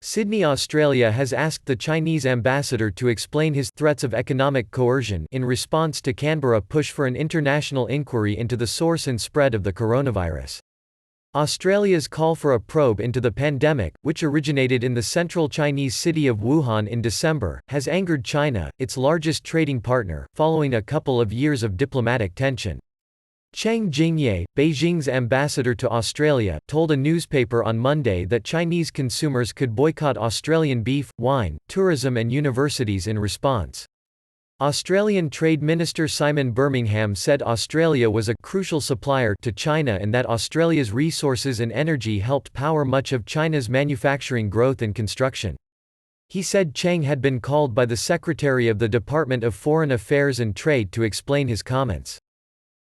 Sydney, Australia has asked the Chinese ambassador to explain his threats of economic coercion in response to Canberra's push for an international inquiry into the source and spread of the coronavirus. Australia's call for a probe into the pandemic, which originated in the central Chinese city of Wuhan in December, has angered China, its largest trading partner, following a couple of years of diplomatic tension. Cheng Jingye, Beijing's ambassador to Australia, told a newspaper on Monday that Chinese consumers could boycott Australian beef, wine, tourism and universities in response. Australian Trade Minister Simon Birmingham said Australia was a crucial supplier to China and that Australia's resources and energy helped power much of China's manufacturing growth and construction. He said Cheng had been called by the Secretary of the Department of Foreign Affairs and Trade to explain his comments.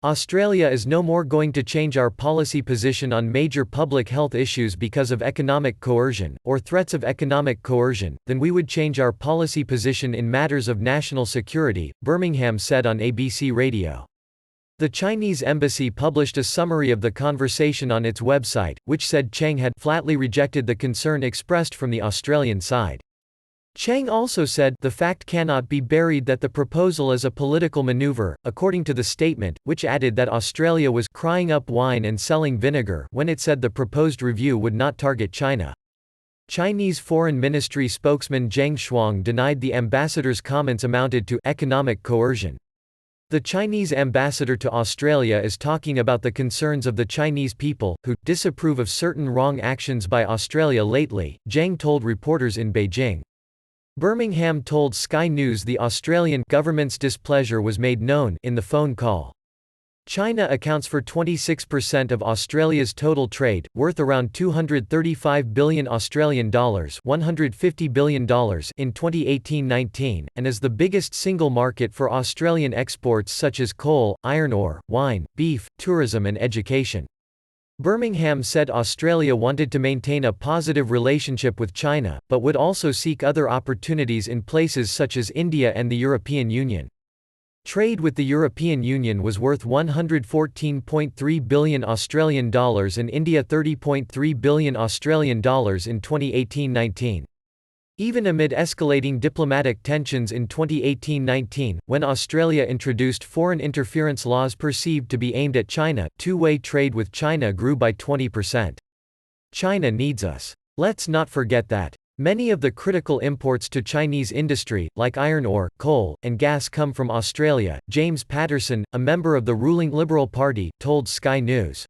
Australia is no more going to change our policy position on major public health issues because of economic coercion, or threats of economic coercion, than we would change our policy position in matters of national security, Birmingham said on ABC Radio. The Chinese embassy published a summary of the conversation on its website, which said Cheng had flatly rejected the concern expressed from the Australian side. Cheng also said, "The fact cannot be buried that the proposal is a political maneuver," according to the statement, which added that Australia was crying up wine and selling vinegar when it said the proposed review would not target China. Chinese Foreign Ministry spokesman Zheng Shuang denied the ambassador's comments amounted to economic coercion. The Chinese ambassador to Australia is talking about the concerns of the Chinese people, who disapprove of certain wrong actions by Australia lately, Zheng told reporters in Beijing. Birmingham told Sky News the Australian government's displeasure was made known in the phone call. China accounts for 26% of Australia's total trade, worth around $235 billion Australian dollars, $150 billion in 2018-19, and is the biggest single market for Australian exports such as coal, iron ore, wine, beef, tourism and education. Birmingham said Australia wanted to maintain a positive relationship with China, but would also seek other opportunities in places such as India and the European Union. Trade with the European Union was worth $114.3 billion Australian dollars and India $30.3 billion Australian dollars in 2018-19. Even amid escalating diplomatic tensions in 2018-19, when Australia introduced foreign interference laws perceived to be aimed at China, two-way trade with China grew by 20%. China needs us. Let's not forget that. Many of the critical imports to Chinese industry, like iron ore, coal, and gas come from Australia, James Patterson, a member of the ruling Liberal Party, told Sky News.